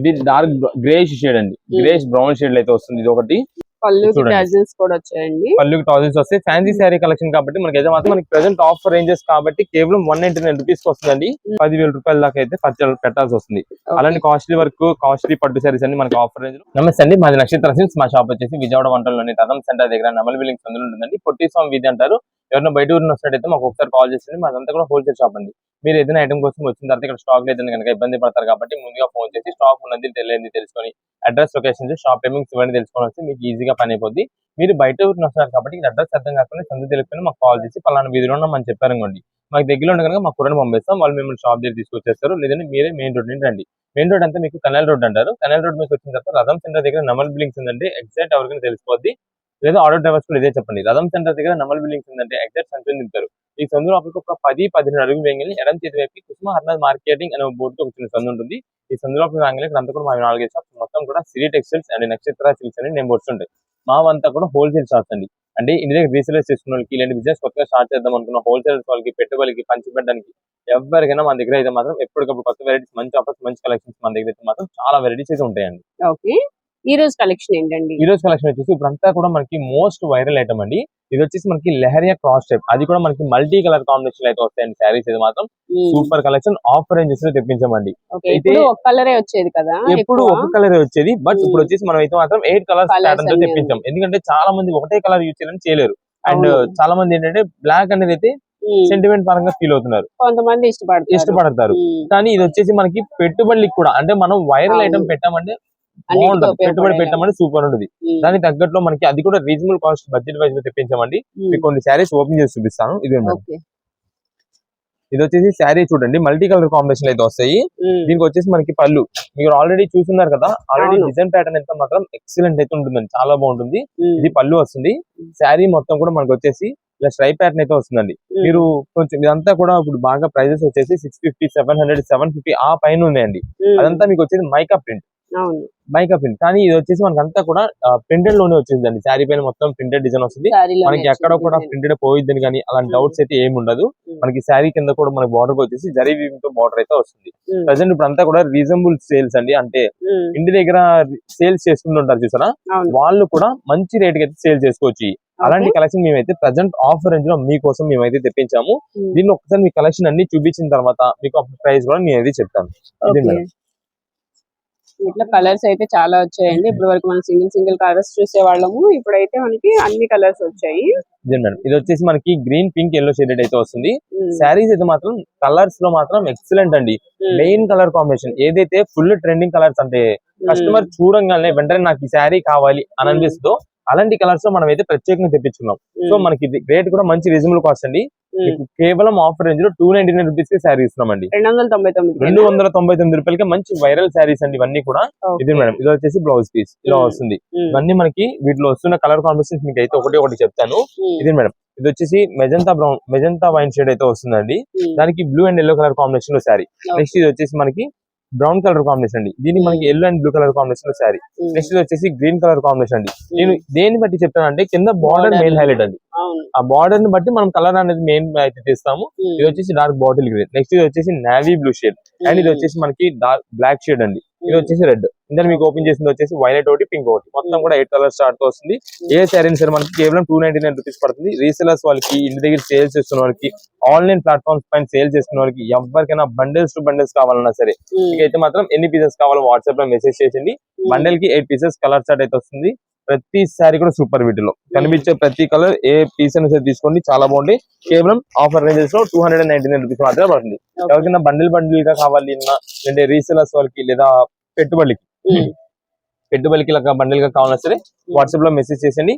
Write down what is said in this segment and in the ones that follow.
ఇది dark greyish shade అండి, greyish brown shade అయితే వస్తుంది. ఇది ఒకటి పళ్ళుకి టాజిల్స్ కూడా వచ్చాయండి. పళ్ళుకి టాజిల్స్ వస్తాయి. ఫ్యాన్సీ శారీ కలెక్షన్ కాబట్టి మనకైతే మాత్రం మనకి ప్రెసెంట్ ఆఫర్ రేంజెస్ కాబట్టి కేవలం 199 రూపీస్ కి వస్తుందండి. 10,000 రూపాయల దాకా అయితే ఖర్చు పెట్టాల్సి వస్తుంది. అలాంటి కాస్ట్లీ వర్క్, కాస్ట్లీ పట్టు శారీస్ అన్ని మనకి ఆఫర్ రేంజ్ లో. నమస్తే అండి, మాది నక్షత్ర సిల్క్స్. మా షాప్ వచ్చేసి విజయవాడ వంటల్లోని రథం సెంటర్ దగ్గర నెమలి బిల్డింగ్స్ అందులో ఉంటుందండి. పొట్టి స్వామి వీధి అంటారు. ఎవరైనా బయట ఊరిని వస్తున్నట్టయితే మాకు ఒకసారి కాల్ చేస్తుంది. మాదంతా కూడా హోల్సేల్ షాప్ అండి. మీరు ఏదైనా ఐటమ్ కోసం వచ్చిన తర్వాత ఇక్కడ స్టాక్ లేదని కనుక ఇబ్బంది పడతారు కాబట్టి ముందుగా ఫోన్ చేసి స్టాక్ ఉన్నది తెలియదు తెలుసుకొని అడ్రస్, లొకేషన్, షాప్ టైమింగ్స్ ఇవన్నీ తెలుసుకొని వస్తే మీకు ఈజీగా పని అయిపోద్ది. మీరు బయట ఊరిని వస్తున్నారు కాబట్టి అడ్రస్ అర్థం కాకుండా సందు తెలుసుకొని మాకు కాల్ చేసి పలానా వీధిలో ఉన్నామని చెప్పారనుకోండి, మాకు దగ్గరలో ఉండే కనుక మాకు కూరని పంపిస్తాం. వాళ్ళు మిమ్మల్ని షాప్ దగ్గర తీసుకొచ్చేస్తారు. లేదంటే మీరే మెయిన్ రోడ్ నుండి రండి. మెయిన్ రోడ్ అంతా మీకు కెనాల్ రోడ్ అంటారు. కెనాల్ రోడ్ మీకు వచ్చిన తర్వాత రథం సెంటర్ దగ్గర నెమల్ బిల్డింగ్స్ ఉందంటే ఎగ్జాక్ట్ ఎవరికైనా తెలిసిపోద్ది. లేదా ఆటో డ్రైవర్స్ కూడా ఇదే చెప్పండి. రథం సెంటర్ దగ్గర నెమల్ బిల్డింగ్స్ ఉందంటే ఎగ్జాక్ట్ సంచులు నింపుతారు. ఈ సందు లోపలికి ఒక 10-15 అడుగులు వేయండి. ఎడం చేతి వైపు కుసుమ హర్నాథ్ మార్కెటింగ్ అనే బోర్డుతో వచ్చిన సందు ఉంటుంది. ఈ సందు లోపలికి రాగానే ఇక్కడ అంతా కూడా మా 4 షాప్స్ మొత్తం కూడా సిరి టెక్స్టైల్స్ అండ్ నక్షత్ర సిల్క్స్ అని నేమ్ బోర్డ్స్ ఉంటాయి. మావంతా కూడా హోల్సేల్ షాప్స్ అండి. అంటే ఇంటి దగ్గర రీసేలర్స్ చేసుకున్న వాళ్ళకి, ఇలాంటి బిజినెస్ కొత్తగా స్టార్ట్ చేద్దాం అనుకున్న హోల్సేలర్స్ వాళ్ళకి, పెట్టుబడికి, పంచిపెట్టడానికి ఎవరికైనా మన దగ్గర అయితే మాత్రం ఎప్పటికప్పుడు కొత్త వెరైటీస్, మంచి ఆఫర్స్, మంచి కలెక్షన్స్ మన దగ్గర అయితే మాత్రం చాలా వెరైటీస్ అయితే ఉంటాయండి. ఓకే, ఈ రోజు కలెక్షన్ ఏంటండి? ఈ రోజు కలెక్షన్ వచ్చేసి ఇప్పుడు అంతా కూడా మనకి మోస్ట్ వైరల్ ఐటమ్ అండి. ఇది వచ్చేసి మనకి లెహరియా క్రాస్ టైప్, అది కూడా మనకి మల్టీ కలర్ కాంబినేషన్ అయితే వస్తాయండి. శారీస్ ఇది మాత్రం సూపర్ కలెక్షన్ ఆఫర్ రేంజెస్ లో తెప్పించామండి. అయితే ఒక కలరే వచ్చేది కదా, ఎప్పుడు ఒక కలర్ వచ్చేది. బట్ ఇప్పుడు వచ్చేసి మనం అయితే మాత్రం 8 కలర్స్ ప్యాటర్న్ తో తెప్పించాం. ఎందుకంటే చాలా మంది ఒకటే కలర్ యూజ్ చేయాలని చేయలేరు. అండ్ చాలా మంది ఏంటంటే బ్లాక్ అనేది అయితే సెంటిమెంట్ పరంగా ఫీల్ అవుతున్నారు, కొంతమంది ఇష్టపడతారు. కానీ ఇది వచ్చేసి మనకి పెట్టుబడికి కూడా, అంటే మనం వైరల్ ఐటమ్ పెట్టామంటే బాగుంటుంది, పెట్టుబడి పెట్టామంటే సూపర్ ఉంటుంది. దానికి తగ్గట్లో మనకి అది కూడా రీజనబుల్ కాస్ట్ బడ్జెట్ వైజ్ లో తెప్పించామండి. మీకు కొన్ని శారీస్ ఓపెన్ చేసి చూపిస్తాను. ఇది వచ్చేసి శారీ చూడండి, మల్టీ కలర్ కాంబినేషన్ అయితే వస్తాయి. దీనికి వచ్చేసి మనకి పళ్ళు మీరు ఆల్రెడీ చూస్తున్నారు కదా, ఆల్రెడీ డిజైన్ ప్యాటర్న్ అయితే మాత్రం ఎక్సలెంట్ అయితే ఉంటుందండి, చాలా బాగుంటుంది. ఇది పళ్ళు వస్తుంది. శారీ మొత్తం కూడా మనకి వచ్చేసి ఇలా స్ట్రైప్ ప్యాటర్న్ అయితే వస్తుందండి. మీరు కొంచెం ఇదంతా కూడా ఇప్పుడు బాగా ప్రైజెస్ వచ్చేసి 650, 700, 750 ఆ పైన ఉన్నాయండి. అదంతా మీకు వచ్చేసి మైకా ప్రింట్. కానీ ఇది వచ్చేసి మనకి అంతా కూడా ప్రింటెడ్ లోనే వచ్చేసిందండి. శారీ పైన మొత్తం ప్రింటెడ్ డిజైన్ వస్తుంది. మనకి ఎక్కడ కూడా ప్రింటెడ్ పోయిద్దని కానీ అలాంటి డౌట్స్ అయితే ఏమి ఉండదు. మనకి శారీ కింద కూడా మనకి బార్డర్ వచ్చేసి జరీ వీవింగ్ తో బార్డర్ అయితే వస్తుంది. ప్రెసెంట్ ఇప్పుడు అంతా కూడా రీజనబుల్ సేల్స్ అండి. అంటే ఇంటి దగ్గర సేల్స్ చేసుకుంటుంటారు చూసారా, వాళ్ళు కూడా మంచి రేట్ కి అయితే సేల్ చేసుకోవచ్చు. అలాంటి కలెక్షన్ మేమైతే ప్రెసెంట్ ఆఫర్ రేంజ్ లో మీకోసం మేమైతే తెప్పించాము. దీన్ని ఒకసారి మీ కలెక్షన్ అన్ని చూపించిన తర్వాత మీకు ప్రైస్ కూడా నేను అయితే చెప్తాను. ఇట్లా కలర్స్ అయితే చాలా వచ్చాయండి. ఇప్పటి వరకు మనం సింగిల్ కలర్స్ చూసే వాళ్ళము, ఇప్పుడైతే మనకి అన్ని కలర్స్ వచ్చాయి. ఇది వచ్చేసి మనకి గ్రీన్, పింక్, ఎల్లో షేడెడ్ అయితే వస్తుంది. శారీస్ అయితే మాత్రం కలర్స్ లో మాత్రం ఎక్సలెంట్ అండి. మెయిన్ కలర్ కాంబినేషన్ ఏదైతే ఫుల్ ట్రెండింగ్ కలర్స్, అంటే కస్టమర్ చూడంగానే వెంటనే నాకు ఈ శారీ కావాలి అని అనిపిస్తుందో అలాంటి కలర్స్ లో మనం అయితే ప్రత్యేకంగా తెప్పించుకున్నాం. సో మనకి రేట్ కూడా మంచి రీజనబుల్ కాస్ట్ అండి. కేవలం ఆఫర్ రేంజ్ లో 299 రూపీస్ కి శారీ ఇస్తున్నామండి. 299 రూపాయలకి మంచి వైరల్ శారీస్ అండి ఇవన్నీ కూడా. ఇది మేడం, ఇది వచ్చేసి బ్లౌజ్ పీస్ ఇలా వస్తుంది. ఇవన్నీ మనకి వీటిలో వస్తున్న కలర్ కాంబినేషన్స్ మీకు అయితే ఒకటి చెప్తాను. ఇది మేడం, ఇది వచ్చేసి మెజంతా వైన్ షేడ్ అయితే వస్తుందండి. దానికి blue and yellow colour combination లో శారీ. నెక్స్ట్ ఇది వచ్చేసి మనకి బ్రౌన్ కలర్ కాంబినేషన్ అండి. దీనికి మనకి yellow and blue colour combination లో శారీ. నెక్స్ట్ ఇది వచ్చేసి గ్రీన్ కలర్ కాంబినేషన్ అండి. నేను దేని బట్టి చెప్తానంటే కింద బార్డర్ మెయిన్ హైలైట్ అండి. ఆ బార్డర్ ని బట్టి మనం కలర్ అనేది మెయిన్ అయితే తీస్తాము. ఇది వచ్చేసి డార్క్ బాటిల్ గ్రీన్. నెక్స్ట్ ఇది వచ్చేసి నావీ బ్లూ షేడ్. అండ్ ఇది వచ్చేసి మనకి డార్క్ బ్లాక్ షేడ్ అండి. ఇది వచ్చేసి రెడ్. ఇందులో మీకు ఓపెన్ చేసింది వచ్చేసి వైలెట్ ఒకటి, పింక్ ఒకటి, మొత్తం కూడా 8 కలర్ స్టార్ట్ తో వస్తుంది. ఏ శారీ సరే మనకి కేవలం 299 రూపీస్ పడుతుంది. రీసెలర్స్ వాళ్ళకి, ఇంటి దగ్గర సేల్స్ చేస్తున్న వాళ్ళకి, ఆన్లైన్ ప్లాట్ఫామ్స్ పైన సేల్ చేస్తున్న వాళ్ళకి, ఎవరికైనా బండిల్స్ టు బండిల్స్ కావాలన్నా సరే మీకైతే మాత్రం ఎన్ని పీసెస్ కావాలో వాట్సాప్ లో మెసేజ్ చేసింది. బండిల్ కి 8 పీసెస్ కలర్ చార్ట్ అయితే వస్తుంది. ప్రతి శారీ కూడా సూపర్ వీటిలో కనిపించే ప్రతి కలర్ ఏ పీస్ అని తీసుకోండి, చాలా బాగుంది. కేవలం ఆఫర్ రేంజెస్ లో 299 రూపీస్ మాత్రమే పడుతుంది. ఎవరికైనా బండిల్ గా కావాలి అంటే రీసెలర్స్ వాళ్ళకి లేదా పెట్టుబడికి బండిల్ గా కావాలన్నా సరే వాట్సాప్ లో మెసేజ్ చేసండి,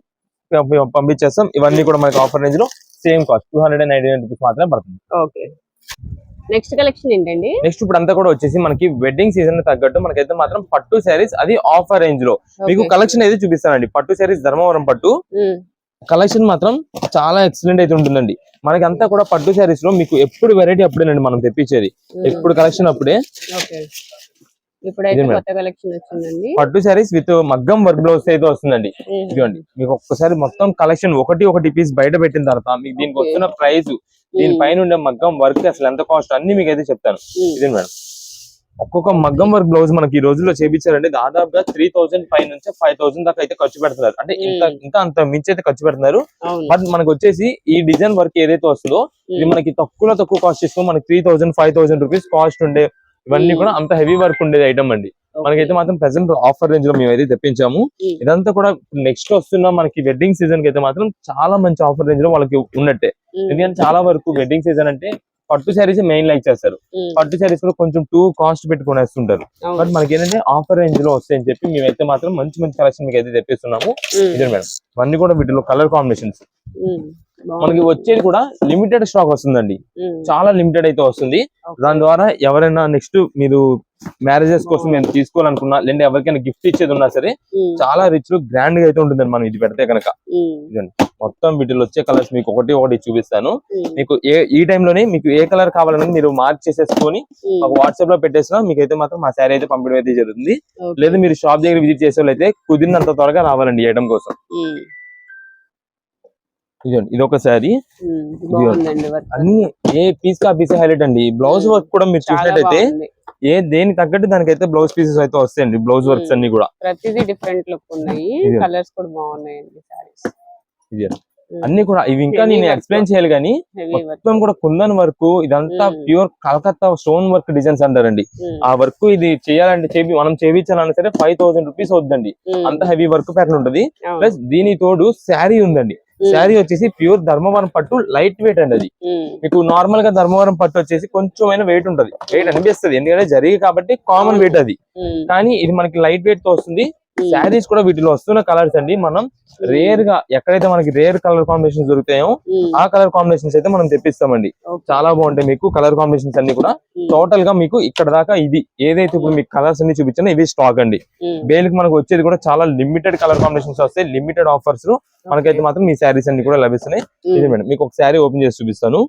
పంపించేస్తాం. ఇవన్నీ కూడా మనకి ఆఫర్ రేంజ్ లో సేమ్ కాస్ట్ 299 రూపీస్ మాత్రమే పడుతుంది. నెక్స్ట్ కలెక్షన్ ఏంటండి? నెక్స్ట్ ఇప్పుడు అంతా కూడా వచ్చేసి మనకి వెడ్డింగ్ సీజన్ తగ్గట్టు మనకైతే మాత్రం పట్టు శారీస్, అది ఆఫర్ రేంజ్ లో మీకు కలెక్షన్ అయితే చూపిస్తానండి. పట్టు శారీస్, ధర్మవరం పట్టు కలెక్షన్ మాత్రం చాలా ఎక్సలెంట్ అయితే ఉంటుందండి. మనకి అంతా కూడా పట్టు శారీస్ లో మీకు ఎప్పుడు వెరైటీ అప్పుడేనండి మనం తెప్పించేది, ఎప్పుడు కలెక్షన్ అప్పుడే. పట్టు శారీస్ విత్ మగ్గం వర్క్ బ్లౌజ్ అయితే వస్తుందండి. ఇదిగోండి, మీకు ఒక్కసారి మొత్తం కలెక్షన్ ఒకటి పీస్ బయట పెట్టిన తర్వాత మీకు దీనికి వస్తున్న ప్రైస్, దీనిపైన ఉండే మగ్గం వర్క్ అసలు ఎంత కాస్ట్ అన్ని మీకు అయితే చెప్తాను. ఇది మేడం, ఒక్కొక్క మగ్గం వర్క్ బ్లౌజ్ మనకి ఈ రోజుల్లో చేపించారంటే దాదాపుగా 3000 పై నుంచి 5000 దాకా అయితే ఖర్చు పెడుతున్నారు. అంటే ఇంకా అంత మించి అయితే ఖర్చు పెడుతున్నారు. బట్ మనకు వచ్చేసి ఈ డిజైన్ వర్క్ ఏదైతే వస్తుందో ఇది మనకి తక్కువ కాస్ట్ ఇస్తాం. మనకి 3000 5000 రూపీస్ కాస్ట్ ఉండే ఇవన్నీ కూడా అంత హెవీ వర్క్ ఉండేది ఐటమ్ అండి. మనకైతే మాత్రం ప్రెసెంట్ ఆఫర్ రేంజ్ లో మేము అయితే తెప్పించాము. ఇదంతా కూడా నెక్స్ట్ వస్తున్న మనకి వెడ్డింగ్ సీజన్ కి అయితే మాత్రం చాలా మంచి ఆఫర్ రేంజ్ లో వాళ్ళకి ఉన్నట్టే. ఎందుకంటే చాలా వరకు వెడ్డింగ్ సీజన్ అంటే పట్టు శారీస్ మెయిన్ లైక్ చేస్తారు. పట్టు శారీస్ కూడా కొంచెం టూ కాస్ట్ పెట్టుకుని వేస్తుంటారు. బట్ మనకి ఏంటంటే ఆఫర్ రేంజ్ లో వస్తాయని చెప్పి మేమైతే మాత్రం మంచి కలెక్షన్ మీకు అయితే తెప్పిస్తున్నాము. ఇదే మేడం ఇవన్నీ కూడా వీటిలో కలర్ కాంబినేషన్స్. మనకి వచ్చేది కూడా లిమిటెడ్ స్టాక్ వస్తుందండి. చాలా లిమిటెడ్ అయితే వస్తుంది. దాని ద్వారా ఎవరైనా నెక్స్ట్ మీరు మ్యారేజెస్ కోసం నేను తీసుకోవాలనుకున్నా లేదా ఎవరికైనా గిఫ్ట్ ఇచ్చేది ఉన్నా సరే చాలా రిచ్ గ్రాండ్ గా అయితే ఉంటుందండి మనం ఇది పెడితే కనుక. మొత్తం వీటిలో వచ్చే కలర్స్ మీకు ఒకటి చూపిస్తాను. మీకు ఈ టైంలోనే మీకు ఏ కలర్ కావాలని మీరు మార్క్ చేసేసుకొని మాకు వాట్సాప్ లో పెట్టేసినా మీకైతే మాత్రం మా శారీ అయితే పంపించడం అయితే జరుగుతుంది. లేదా మీరు షాప్ దగ్గర విజిట్ చేసే వాళ్ళు అయితే కుదిరినంత త్వరగా రావాలండి ఈ ఐటమ్ కోసం. ఇది ఒక శారీ అన్ని ఏ పీస్ కా పీస్ హైలైట్ అండి. బ్లౌజ్ వర్క్ కూడా మీరు చూసినట్టయితే దేనికి తగ్గట్టు దానికైతే బ్లౌజ్ పీసెస్ అయితే వస్తాయండి. బ్లౌజ్ వర్క్స్ అన్ని కూడా ప్రతిదీ డిఫరెంట్ లుక్ ఉన్నాయి. కలర్స్ కూడా బాగున్నాయండి సారీస్. అన్ని కూడా ఇవి ఇంకా నేను ఎక్స్ప్లెయిన్ చేయాలి కానీ మొత్తం కూడా కుందన్ వర్క్ ఇదంతా pure Calcutta stone work designs అంటారండి. ఆ వర్క్ ఇది చేయాలంటే మనం చేయించాలన్నా సరే 5000 రూపీస్ అవుతుందండి. అంత హెవీ వర్క్ ప్యాటర్న్ ఉంటది. ప్లస్ దీని తోడు శారీ ఉందండి. శారీ వచ్చేసి ప్యూర్ ధర్మవరం పట్టు లైట్ వెయిట్ అండి. అది మీకు నార్మల్ గా ధర్మవరం పట్టు వచ్చేసి కొంచెం వెయిట్ ఉంటది. వెయిట్ అనిపిస్తుంది ఎందుకంటే జరిగి కాబట్టి కామన్ వెయిట్ అది. కానీ ఇది మనకి లైట్ వెయిట్ తో వస్తుంది. శారీస్ కూడా వీటిలో వస్తున్న కలర్స్ అండి మనం రేర్ గా ఎక్కడైతే మనకి రేర్ కలర్ కాంబినేషన్స్ దొరుకుతాయో ఆ కలర్ కాంబినేషన్స్ అయితే మనం తెప్పిస్తామండి. చాలా బాగుంటాయి మీకు కలర్ కాంబినేషన్స్ అన్ని కూడా. టోటల్ గా మీకు ఇక్కడ దాకా ఇది ఏదైతే ఇప్పుడు మీకు కలర్స్ అన్ని చూపించినా ఇవి స్టాక్ అండి. బేల్కి మనకు వచ్చేది కూడా చాలా లిమిటెడ్ కలర్ కాంబినేషన్స్ వస్తాయి. లిమిటెడ్ ఆఫర్స్ మనకైతే మాత్రం ఈ శారీస్ అన్ని కూడా లభిస్తున్నాయి. ఇది మేడం మీకు ఒక శారీ ఓపెన్ చేసి చూపిస్తాను.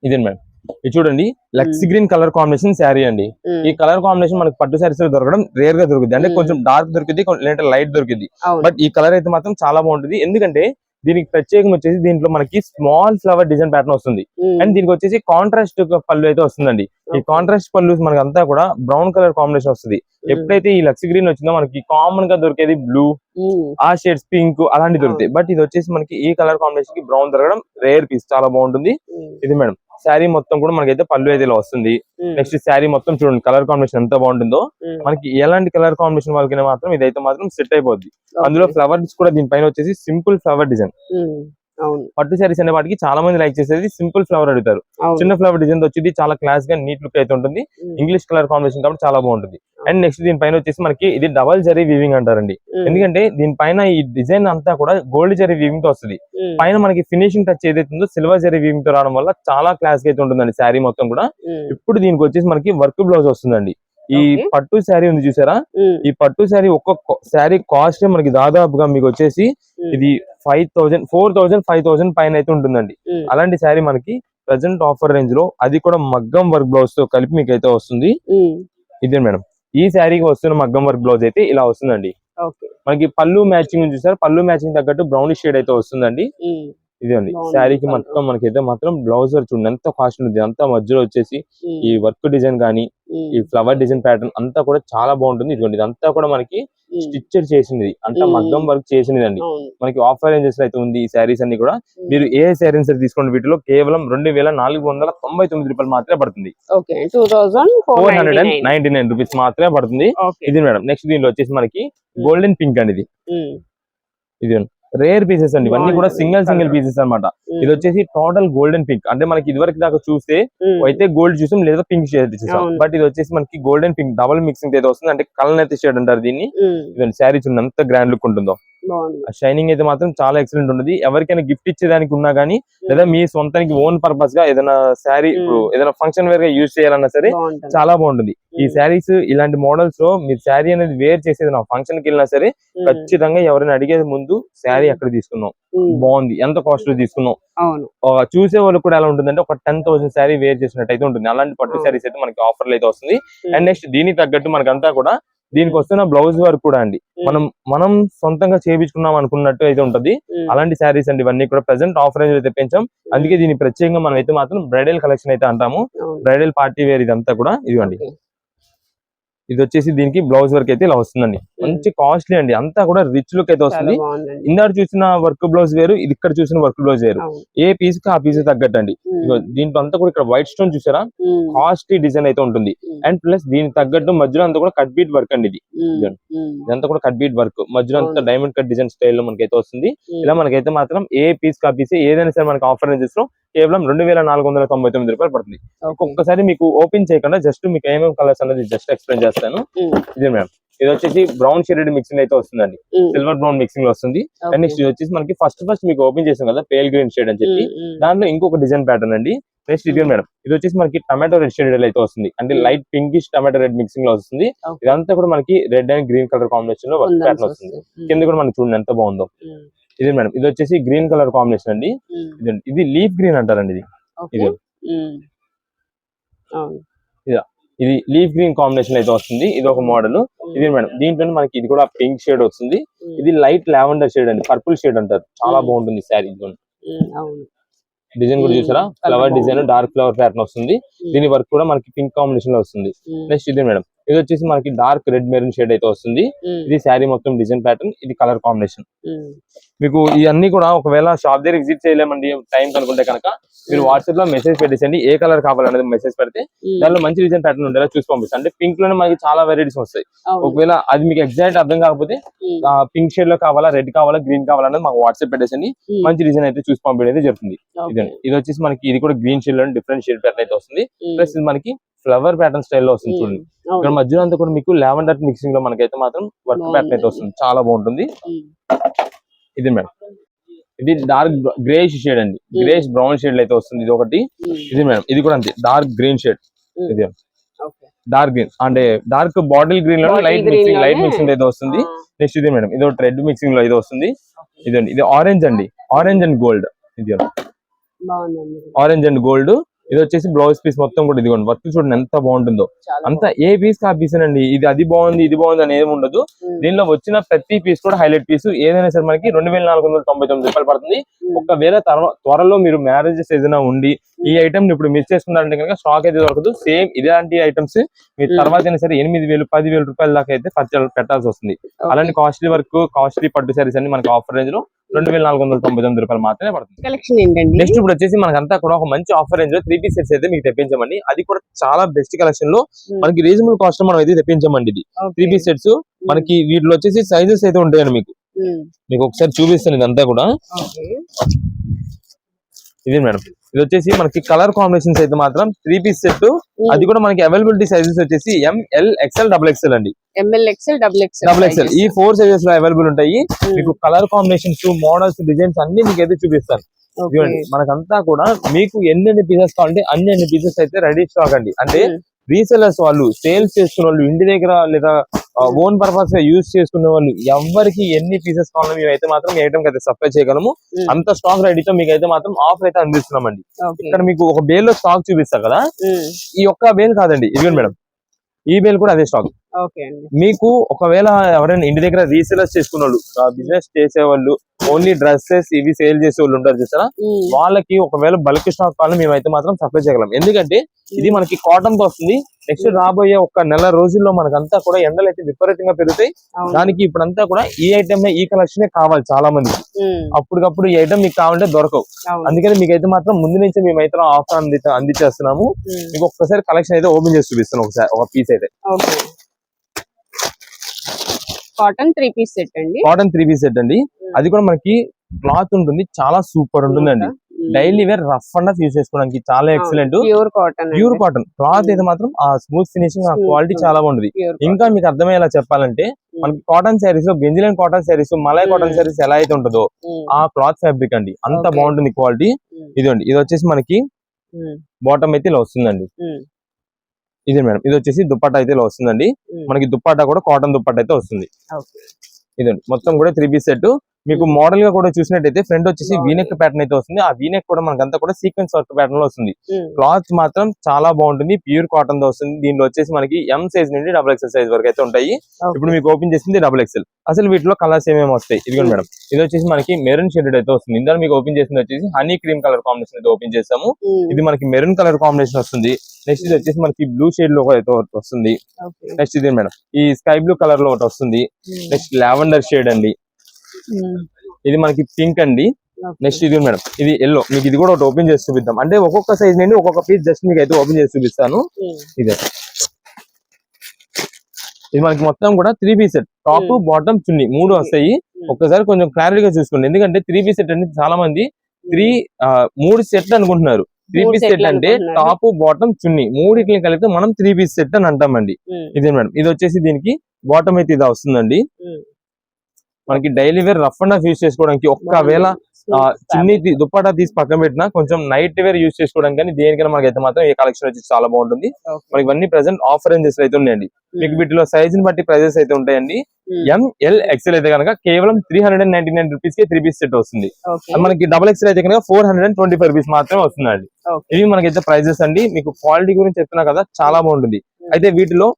ఇదే మేడం ఇది చూడండి లక్స్ గ్రీన్ కలర్ కాంబినేషన్ శారీ అండి. ఈ కలర్ కాంబినేషన్ మనకి పట్టు శారీస్ లో దొరకడం రేర్ గా దొరుకుతుంది. అంటే కొంచెం డార్క్ దొరికింది లేదంటే లైట్ దొరికింది. బట్ ఈ కలర్ అయితే మాత్రం చాలా బాగుంటుంది. ఎందుకంటే దీనికి ప్రత్యేకం వచ్చేసి దీంట్లో మనకి స్మాల్ ఫ్లవర్ డిజైన్ ప్యాటర్న్ వస్తుంది. అండ్ దీనికి వచ్చేసి కాంట్రాస్ట్ పళ్ళు అయితే వస్తుందండి. ఈ కాంట్రాస్ట్ పళ్ళు మనకి అంతా కూడా బ్రౌన్ కలర్ కాంబినేషన్ వస్తుంది. ఎప్పుడైతే ఈ లక్స్ గ్రీన్ వచ్చిందో మనకి కామన్ గా దొరికేది బ్లూ ఆ షేడ్స్ పింక్ అలాంటి దొరుకుతాయి. బట్ ఇది వచ్చేసి మనకి ఈ కలర్ కాంబినేషన్ కి బ్రౌన్ దొరకడం రేర్ పీస్. చాలా బాగుంటుంది. ఇది మేడం శారీ మొత్తం కూడా మనకైతే పళ్ళు అయితే ఇలా వస్తుంది. నెక్స్ట్ శారీ మొత్తం చూడండి కలర్ కాంబినేషన్ ఎంత బాగుంటుందో. మనకి ఎలాంటి కలర్ కాంబినేషన్ వాళ్ళకైనా మాత్రం ఇదైతే మాత్రం సెట్ అయిపోద్ది. అందులో ఫ్లవర్స్ కూడా దీనిపైన వచ్చేసి సింపుల్ ఫ్లవర్ డిజైన్. పట్టు శారీస్ అనే వాటికి చాలా మంది లైక్ చేసేది సింపుల్ ఫ్లవర్ అడుగుతారు. చిన్న ఫ్లవర్ డిజైన్ వచ్చి చాలా క్లాస్ గా నీట్ లుక్ అయితే ఉంటుంది. ఇంగ్లీష్ కలర్ కాంబినేషన్ కాబట్టి చాలా బాగుంటుంది. అండ్ నెక్స్ట్ దీనిపైన వచ్చేసి మనకి ఇది డబల్ జరీ వీవింగ్ అంటారండి. ఎందుకంటే దీనిపైన ఈ డిజైన్ అంతా కూడా గోల్డ్ జరీ వీవింగ్ తో వస్తుంది. పైన మనకి ఫినిషింగ్ టచ్ ఏదైతే ఉందో సిల్వర్ జరీ వీవింగ్ తో రావడం వల్ల చాలా క్లాస్ గా అయితే ఉంటుందండి శారీ మొత్తం కూడా. ఇప్పుడు దీనికి వచ్చేసి మనకి వర్క్ బ్లౌజ్ వస్తుందండి. ఈ పట్టు శారీ ఉంది చూసారా, ఈ పట్టు శారీ ఒక్కొక్క శారీ కాస్ట్ మనకి దాదాపుగా మీకు వచ్చేసి ఇది 5000 4000 5000 పైన అయితే ఉంటుందండి. అలాంటి శారీ మనకి ప్రెసెంట్ ఆఫర్ రేంజ్ లో అది కూడా మగ్గం వర్క్ బ్లౌజ్ తో కలిపి మీకు అయితే వస్తుంది. ఇదే మేడం ఈ శారీకి వస్తున్న మగ్గం వర్క్ బ్లౌజ్ అయితే ఇలా వస్తుందండి. మనకి పళ్ళు మ్యాచింగ్ చూసారు, పళ్ళు మ్యాచింగ్ తగ్గట్టు బ్రౌనిష్ షేడ్ అయితే వస్తుందండి. ఇదండి శారీకి మొత్తం మనకైతే మాత్రం బ్లౌజ్ వర్క్ చూడండి ఎంత కాస్ట్ ఉంది. అంతా మధ్యలో వచ్చేసి ఈ వర్క్ డిజైన్ కానీ ఈ ఫ్లవర్ డిజైన్ ప్యాటర్న్ అంతా కూడా చాలా బాగుంటుంది. ఇదిగోండి ఇదంతా కూడా మనకి స్టిచ్చెడ్ చేసింది, అంతా మగ్గం వర్క్ చేసింది అండి. మనకి ఆఫర్ రేంజెస్ అయితే ఉంది ఈ శారీస్ అన్ని కూడా. మీరు ఏ శారీస్ తీసుకోండి వీటిలో కేవలం 2499 రూపాయలు మాత్రమే పడుతుంది. 2499 రూపీస్ మాత్రమే పడుతుంది. ఇది మేడం నెక్స్ట్ దీనిలో వచ్చేసి మనకి గోల్డెన్ పింక్ అండి. ఇది రేర్ పీసెస్ అండి. ఇవన్నీ కూడా సింగిల్ పీసెస్ అన్నమాట. ఇది వచ్చేసి టోటల్ గోల్డెన్ పింక్. అంటే మనకి ఇదివరకు దాకా చూస్తే అయితే గోల్డ్ చూసాం లేదా పింక్ షేడ్ చూసాం. బట్ ఇది వచ్చేసి మనకి గోల్డెన్ పింక్ డబుల్ మిక్సింగ్ అయితే వస్తుంది. అంటే కలర్ షేడ్ అంటారు దీన్ని. ఇదండి శారీ చూడండి ఎంత గ్రాండ్ లుక్ ఉంటుందో. షైనింగ్ అయితే మాత్రం చాలా ఎక్సలెంట్ ఉంటుంది. ఎవరికైనా గిఫ్ట్ ఇచ్చేదానికి ఉన్నా గానీ లేదా మీ సొంతానికి ఓన్ పర్పస్ గా ఏదైనా శారీ ఇప్పుడు ఏదైనా ఫంక్షన్ వేర్ గా యూజ్ చేయాలన్నా సరే చాలా బాగుంటుంది. ఈ శారీస్ ఇలాంటి మోడల్స్ లో మీరు శారీ అనేది వేర్ చేసేది నా ఫంక్షన్ కి వెళ్ళినా సరే ఖచ్చితంగా ఎవరైనా అడిగేది ముందు శారీ ఎక్కడ తీసుకున్నాం, బాగుంది, ఎంత కాస్ట్ లో తీసుకున్నాం, చూసే వాళ్ళకి కూడా ఎలా ఉంటుందంటే ఒక 10,000 శారీ వేర్ చేసినట్టు అయితే ఉంటుంది. అలాంటి పట్టు శారీస్ అయితే మనకి ఆఫర్లు అయితే వస్తుంది. అండ్ నెక్స్ట్ దీనికి తగ్గట్టు మనకంతా కూడా దీనికి వస్తున్న బ్లౌజ్ వర్క్ కూడా అండి మనం సొంతంగా చేయించుకున్నాం అనుకున్నట్టు అయితే ఉంటది. అలాంటి శారీస్ అండి ఇవన్నీ కూడా ప్రెసెంట్ ఆఫర్ రేంజ్ అయితే పెంచాం. అందుకే దీన్ని ప్రత్యేకంగా మనం అయితే మాత్రం బ్రైడల్ కలెక్షన్ అయితే అంటాము. బ్రైడల్ పార్టీ వేర్ ఇదంతా కూడా ఇదిగోండి. ఇది వచ్చేసి దీనికి బ్లౌజ్ వర్క్ అయితే ఇలా వస్తుందండి. మంచి కాస్ట్లీ అండి, అంతా కూడా రిచ్ లుక్ అయితే వస్తుంది. ఇందాక చూసిన వర్క్ బ్లౌజ్ వేరు, ఇది ఇక్కడ చూసిన వర్క్ బ్లౌజ్ వేరు. ఏ పీస్ కి ఆ పీస్ తగ్గట్టు అండి. దీంట్లో అంతా కూడా ఇక్కడ వైట్ స్టోన్ చూసారా, కాస్ట్లీ డిజైన్ అయితే ఉంటుంది. అండ్ ప్లస్ దీనికి తగ్గట్టు మధ్యలో అంతా కూడా కట్ బీట్ వర్క్ అండి. ఇది ఇదంతా కూడా కట్ బీట్ వర్క్, మధ్యలో అంతా డైమండ్ కట్ డిజైన్ స్టైల్ లో మనకైతే వస్తుంది. ఇలా మనకైతే మాత్రం ఏ పీస్ కా పీస్ ఏదైనా సరే మనకి ఆఫర్ రేంజెస్ లో కేవలం 2499 రూపాయలు పడుతుంది. ఒక్కసారి మీకు ఓపెన్ చేయకుండా జస్ట్ మీకు ఏమేమి కలర్స్ అనేది జస్ట్ ఎక్స్ప్లెయిన్ చేస్తాను. ఇది మేడం, ఇది వచ్చేసి బ్రౌన్ షేడెడ్ మిక్సింగ్ అయితే వస్తుందండి. సిల్వర్ బ్రౌన్ మిక్సింగ్ లో వస్తుంది. అండ్ నెక్స్ట్ ఇది వచ్చేసి మనకి ఫస్ట్ మీకు ఓపెన్ చేసాం కదా పేల్ గ్రీన్ షేడ్ అని చెప్పి, దాంట్లో ఇంకొక డిజైన్ ప్యాటర్న్ అండి. నెక్స్ట్ ఇది మేడం, ఇది వచ్చేసి మనకి టమాటో రెడ్ షేడ్ అయితే వస్తుంది. అంటే light pinkish tomato red mixing లో వస్తుంది. ఇదంతా కూడా మనకి red and green colour combination లో వర్క్ ప్యాటర్న్ వస్తుంది. కింద కూడా మనకి చూడండి ఎంత బాగుందో. ఇది మేడం, ఇది వచ్చేసి గ్రీన్ కలర్ కాంబినేషన్ అండి. ఇది లీఫ్ గ్రీన్ అంటారండి. ఇది లీఫ్ గ్రీన్ కాంబినేషన్ అయితే వస్తుంది. ఇది ఒక మోడల్. ఇది మేడం, దీంట్లో మనకి ఇది కూడా పింక్ షేడ్ వస్తుంది. ఇది లైట్ లావెండర్ షేడ్ అండి, పర్పుల్ షేడ్ అంటారు. చాలా బాగుంటుంది శారీ. డిజైన్ కూడా చూసారా, flower design dark flower pattern వస్తుంది. దీని వర్క్ కూడా మనకి పింక్ కాంబినేషన్ లో వస్తుంది. నెక్స్ట్ ఇది మేడం, ఇది వచ్చేసి మనకి డార్క్ రెడ్ మెరూన్ షేడ్ అయితే వస్తుంది. ఇది శారీ మొత్తం డిజైన్ ప్యాటర్న్, ఇది కలర్ కాంబినేషన్. మీకు ఇవన్నీ కూడా ఒకవేళ షాప్ దగ్గర విజిట్ చేయలేమండి టైం కనుకుంటే కనుక మీరు వాట్సాప్ లో మెసేజ్ పెట్టేసండి. ఏ కలర్ కావాలనేది మెసేజ్ పెడితే దానిలో మంచి డిజైన్ ప్యాటర్న్ ఉండేలా చూసి పంపిస్తాం. అంటే పింక్ లోనే మనకి చాలా వెరైటీస్ వస్తాయి. ఒకవేళ అది మీకు ఎగ్జాక్ట్ అర్థం కాకపోతే పింక్ షేడ్ లో కావాలా, రెడ్ కావాలా, గ్రీన్ కావాలనేది మాకు వాట్సాప్ పెట్టేసండి. మంచి డిజైన్ అయితే చూసి పంపించడం జరుగుతుంది. ఇది వచ్చేసి మనకి ఇది కూడా గ్రీన్ షేడ్ లో డిఫరెంట్ షేడ్ ప్యాటర్న్ అయితే వస్తుంది. ప్లస్ ఇది మనకి ఫ్లవర్ ప్యాటర్న్ స్టైల్ లో వస్తుంది. చూడండి ఇక్కడ మధ్యలో అంతా కూడా మీకు లావెండర్ మిక్సింగ్ లో మనకైతే మాత్రం వర్క్ ప్యాటర్న్ అయితే వస్తుంది. చాలా బాగుంటుంది. ఇది మేడం, ఇది డార్క్ గ్రేష్ షేడ్ అండి, గ్రేష్ బ్రౌన్ షేడ్ అయితే వస్తుంది. ఇది ఒకటి. ఇది మేడం, ఇది కూడా అంతే డార్క్ గ్రీన్ షేడ్. ఇది డార్క్ గ్రీన్ అంటే డార్క్ బాటిల్ గ్రీన్ లో లైట్ మిక్సింగ్ అయితే వస్తుంది. నెక్స్ట్ ఇది మేడం, ఇది ఒక రెడ్ మిక్సింగ్ లో ఇది వస్తుంది. ఇదండి, ఇది ఆరెంజ్ అండి, ఆరెంజ్ అండ్ గోల్డ్. ఇది ఆరెంజ్ అండ్ గోల్డ్. ఇది వచ్చేసి బ్లౌజ్ పీస్ మొత్తం కూడా ఇదిగోండి వర్క్ చూడండి ఎంత బాగుంటుందో. అంత ఏ పీస్ కా పీస్ అండి. ఇది అది బాగుంది ఇది బాగుంది అని ఏమి ఉండదు. దీనిలో వచ్చిన ప్రతి పీస్ కూడా హైలైట్ పీస్ ఏదైనా సరే మనకి 2499 రూపాయలు పడుతుంది. ఒకవేళ త్వరలో మీరు మ్యారేజెస్ ఏదైనా ఉండి ఈ ఐటమ్ ఇప్పుడు మిస్ చేసుకున్నారంటే కనుక స్టాక్ అయితే దొరకదు. సేమ్ ఇలాంటి ఐటమ్స్ మీరు తర్వాత అయినా సరే 8,000 10,000 రూపాయల దాకా అయితే పెట్టాల్సి వస్తుంది. అలాంటి కాస్ట్లీ వర్క్ కాస్ట్లీ పట్టు సారీస్ అన్ని మనకి ఆఫర్ రేంజ్ లో 2499 రూపాయలు మాత్రమే పడుతుంది. కలెక్షన్ ఏంటండి? నెక్స్ట్ ఇప్పుడు వచ్చేసి మనకంతా కూడా ఒక మంచి ఆఫర్ రేంజ్ లో 3 సెట్స్ అయితే మీకు తెప్పించామండి. అది కూడా చాలా బెస్ట్ కలెక్షన్ లో మనకి రీజనబుల్ కాస్ట్ లో మనం అయితే తెప్పించామండి. ఇది 3 సెట్స్ మనకి వీటిలో వచ్చేసి సైజెస్ అయితే ఉంటాయండి. మీకు ఒకసారి చూపిస్తాను ఇదంతా కూడా. ఇది మేడం, ఇది వచ్చేసి మనకి కలర్ కాంబినేషన్స్ అయితే మాత్రం 3 సెట్. అది కూడా మనకి అవైలబిలిటీ సైజెస్ వచ్చేసి ML XL XXL అండి. ML XL XXL ఈ 4 సైజెస్ లో అవైలబుల్ ఉంటాయి. మీకు కలర్ కాంబినేషన్స్ మోడల్స్ డిజైన్స్ అన్ని మీకు అయితే చూపిస్తాను. మనకంతా కూడా మీకు ఎన్ని పీసెస్ కావాలంటే అన్ని పీసెస్ అయితే రెడీ స్టాక్ అండి. అంటే రీసెలర్స్ వాళ్ళు, సేల్స్ చేసుకునే వాళ్ళు, ఇంటి దగ్గర లేదా ఓన్ పర్పస్ గా యూజ్ చేసుకునే వాళ్ళు ఎవరికి ఎన్ని పీసెస్ కావాలో మేమైతే మాత్రం ఈ ఐటమ్ అయితే సప్లై చేయగలము. అంత స్టాక్ రెడీతో మీకు అయితే మాత్రం ఆఫర్ అయితే అందిస్తున్నామండి. ఇక్కడ మీకు ఒక బేల్ లో స్టాక్ చూపిస్తా కదా, ఈ ఒక్క బేల్ కాదండి, ఇదిగోండి మేడం, ఈ బేల్ కూడా అదే స్టాక్. మీకు ఒకవేళ ఎవరైనా ఇంటి దగ్గర రీసెలర్స్ చేసుకున్న వాళ్ళు, బిజినెస్ చేసేవాళ్ళు, ఓన్లీ డ్రెస్సెస్ ఇవి సేల్ చేసే వాళ్ళు ఉంటారు చూసారా, వాళ్ళకి ఒకవేళ బల్క్ స్టాక్ కావాలని మేమైతే మాత్రం సప్లై చేయగలం. ఎందుకంటే ఇది మనకి కాటన్ తో వస్తుంది. నెక్స్ట్ రాబోయే ఒక నెల రోజుల్లో మనకంతా కూడా ఎండలు అయితే విపరీతంగా పెరుగుతాయి. దానికి ఇప్పుడంతా కూడా ఈ ఐటమ్ ఈ కలెక్షన్ కావాలి చాలా మందికి. అప్పటికప్పుడు ఈ ఐటమ్ మీకు కావాలంటే దొరకవు. అందుకని మీకైతే మాత్రం ముందు నుంచి మేమైతే ఆఫర్ అందించేస్తున్నాము. మీకు ఒక్కసారి కలెక్షన్ అయితే ఓపెన్ చేసి చూపిస్తాను. ఒకసారి ఒక పీస్ అయితే కాటన్ 3 పీస్ సెట్ అండి. కాటన్ 3 పీస్ సెట్ అండి. అది కూడా మనకి క్లాత్ ఉంటుంది, చాలా సూపర్ ఉంటుందండి. Daily wear rough and rough use చేసుకోవడానికి చాలా ఎక్సలెంట్. ప్యూర్ కాటన్ క్లాత్ అయితే మాత్రం ఆ స్మూత్ ఫినిషింగ్, ఆ క్వాలిటీ చాలా బాగుంటుంది. ఇంకా మీకు అర్థమయ్యేలా చెప్పాలంటే మనకి కాటన్ శారీస్ లో బెంజిలైన్ కాటన్ శారీస్, మలై కాటన్ శారీస్ ఎలా అయితే ఉంటుందో ఆ క్లాత్ ఫ్యాబ్రిక్ అండి, అంత బాగుంటుంది క్వాలిటీ. ఇదండి, ఇది వచ్చేసి మనకి బాటమ్ అయితే ఇలా వస్తుందండి. ఇది మేడం, ఇది వచ్చేసి దుప్పట్టా అయితే ఇలా వస్తుందండి. మనకి దుప్పట్టా కూడా కాటన్ దుప్పట్టా అయితే వస్తుంది. ఇదండి మొత్తం కూడా 3 పీస్ సెట్. మీకు మోడల్ గా కూడా చూసినట్టయితే ఫ్రంట్ వచ్చేసి వీనెక్ ప్యాటర్న్ అయితే వస్తుంది. ఆ వీనెక్ కూడా మనకంతా కూడా సీక్వెన్స్ వర్క్ ప్యాటర్న్ లో వస్తుంది. క్లాత్ మాత్రం చాలా బాగుంటుంది, ప్యూర్ కాటన్ తో వస్తుంది. దీనిలో వచ్చేసి మనకి ఎం సైజ్ నుండి XXL సైజ్ వరకు అయితే ఉంటాయి. ఇప్పుడు మీకు ఓపెన్ చేసింది XXL. అసలు వీటిలో కలర్స్ ఏమేమి వస్తాయి ఇదిగోండి మేడం. ఇది వచ్చేసి మనకి మెరూన్ షేడెడ్ అయితే వస్తుంది. ఇందులో మీకు ఓపెన్ చేసింది వచ్చేసి హనీ క్రీమ్ కలర్ కాంబినేషన్ అయితే ఓపెన్ చేస్తాము. ఇది మనకి మెరూన్ కలర్ కాంబినేషన్ వస్తుంది. నెక్స్ట్ ఇది వచ్చేసి మనకి బ్లూ షేడ్ లో అయితే వస్తుంది. నెక్స్ట్ ఇది మేడం ఈ స్కై బ్లూ కలర్ లో ఒకటి వస్తుంది. నెక్స్ట్ లావెండర్ షేడ్ అండి. ఇది మనకి పింక్ అండి. నెక్స్ట్ ఇది మేడం ఇది ఎల్లో. మీకు ఇది కూడా ఒకటి ఓపెన్ చేసి చూపిద్దాం. అంటే ఒక్కొక్క సైజ్ నుండి ఒక్కొక్క పీస్ జస్ట్ మీకు అయితే ఓపెన్ చేసి చూపిస్తాను. ఇదే ఇది మనకి మొత్తం కూడా 3 పీస్ సెట్, టాప్ బాటమ్ చున్నీ 3 వస్తాయి. ఒక్కసారి కొంచెం క్లారిటీగా చూసుకోండి. ఎందుకంటే 3 పీస్ సెట్ అంటే చాలా మంది 3 సెట్ అనుకుంటున్నారు. 3 పీస్ సెట్ అంటే టాప్ బాటమ్ చున్నీ మూడిట్లని కలిపితే మనం 3 పీస్ సెట్ అని అంటామండి. ఇదే మేడం ఇది వచ్చేసి దీనికి బాటమ్ అయితే ఇది వస్తుందండి. మనకి daily wear rough and rough use చేసుకోవడానికి ఒక్కవేళ చున్నీ దుప్పటా తీసి పక్కన పెట్టినా కొంచెం నైట్ వేర్ యూజ్ చేసుకోవడానికి కానీ దేనికైనా మనకైతే మాత్రం ఈ కలెక్షన్ వచ్చి చాలా బాగుంటుంది. మనకి ఇవన్నీ ప్రెసెంట్ ఆఫర్ రేంజెస్ అయితే ఉన్నాయండి. మీకు వీటిలో సైజ్ ని బట్టి ప్రైజెస్ అయితే ఉంటాయండి. MLXL అయితే కనుక కేవలం 399 రూపీస్ కి 3 పీస్ సెట్ వస్తుంది. మనకి XXL అయితే కనుక 425 రూపీస్ మాత్రమే వస్తుందండి. ఇవి మనకైతే ప్రైజెస్ అండి. మీకు క్వాలిటీ గురించి చెప్తున్నా కదా చాలా బాగుంటుంది. అయితే వీటిలో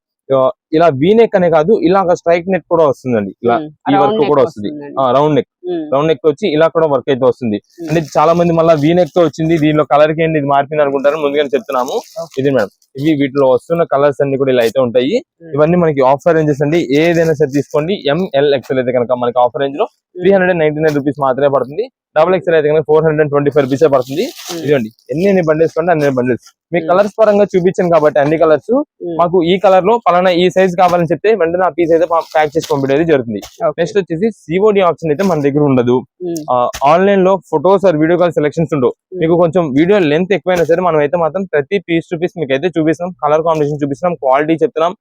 ఇలా వీనెక్ అనే కాదు, ఇలా స్ట్రైక్ నెక్ కూడా వస్తుందండి. ఇలా ఈ వర్క్ కూడా వస్తుంది. రౌండ్ నెక్ వచ్చి ఇలా కూడా వర్క్ అయితే వస్తుంది. అంటే చాలా మంది మళ్ళీ వీనెక్ తో వచ్చింది దీనిలో కలర్ కి ఏంటి ఇది మారిపోయింది అనుకుంటారు. ముందుగానే చెప్తున్నాము. ఇది మేడం ఇవి వీటిలో వస్తున్న కలర్స్ అన్ని కూడా ఇలా అయితే ఉంటాయి. ఇవన్నీ మనకి ఆఫర్ రేంజెస్ అండి. ఏదైనా సరే తీసుకోండి. MLXL అయితే కనుక మనకి ఆఫర్ రేంజ్ లో 399 రూపీస్ మాత్రమే పడుతుంది. XXL అయితే కనుక 425 రూపీస్ పడుతుంది. ఇదండి ఎన్ని బండిల్స్ కొంటే అన్ని బండిల్స్ మీకు కలర్స్ పరంగా చూపించాను కాబట్టి అన్ని కలర్స్ మాకు ఈ కలర్ లో పలానా ఈ సైజ్ కావాలని చెప్తే వెంటనే ఆ పీస్ అయితే ప్యాక్ చేసి పంపించేది జరుగుతుంది. నెక్స్ట్ వచ్చేసి COD ఆప్షన్ అయితే మన దగ్గర ఉండదు. ఆన్లైన్ లో photos or video call selections ఉండవు. మీకు కొంచెం వీడియో లెంత్ ఎక్కువైనా సరే మనం అయితే మాత్రం ప్రతి పీస్ టు పీస్ మీకు అయితే చూపిస్తున్నాం. కలర్ కాంబినేషన్ చూపిస్తున్నాం, క్వాలిటీ చెప్తున్నాం,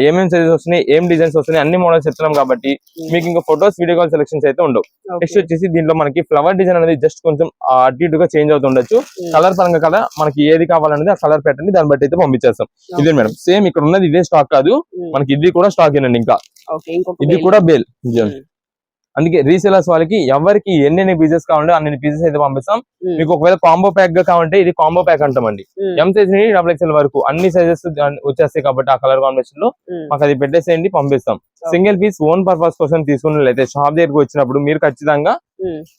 ఏమేమి సైజెస్ వస్తున్నాయి, ఏం డిజైన్స్ వస్తున్నాయి, అన్ని మోడల్స్ చెప్తున్నాం కాబట్టి మీకు ఇంకా ఫొటోస్ వీడియో కాల్ సెలెక్షన్స్ అయితే ఉండవు. నెక్స్ట్ వచ్చేసి దీంట్లో మనకి ఫ్లవర్ డిజైన్ అనేది జస్ట్ కొంచెం అటు ఇటుగా చేంజ్ అవుతుండొచ్చు. కలర్ పరంగా కదా మనకి ఏది కావాలనేది ఆ కలర్ పెట్టండి, దాన్ని బట్టి అయితే పంపించేస్తాం. ఇదే మేడం సేమ్ ఇక్కడ ఉన్నది ఇదే స్టాక్ కాదు, మనకి ఇది కూడా స్టాక్ ఏనండి. ఇంకా ఇది కూడా బేల్. అందుకే రీసేలర్స్ వాళ్ళకి ఎవరికి ఎన్ని పీసెస్ కావాలంటే అన్ని పీసెస్ అయితే పంపిస్తాం. మీకు ఒకవేళ కాంబో ప్యాక్ గా కావాలంటే ఇది కాంబో ప్యాక్ అంటామండి. M సైజ్ నుండి XXL వరకు అన్ని సైజెస్ వచ్చేస్తాయి కాబట్టి ఆ కలర్ కాంబినేషన్ లో మాకు అది పెట్టేసేయండి, పంపిస్తాం. సింగిల్ పీస్ ఓన్ పర్పస్ కోసం తీసుకున్నట్లయితే షాప్ దగ్గరకు వచ్చినప్పుడు మీరు ఖచ్చితంగా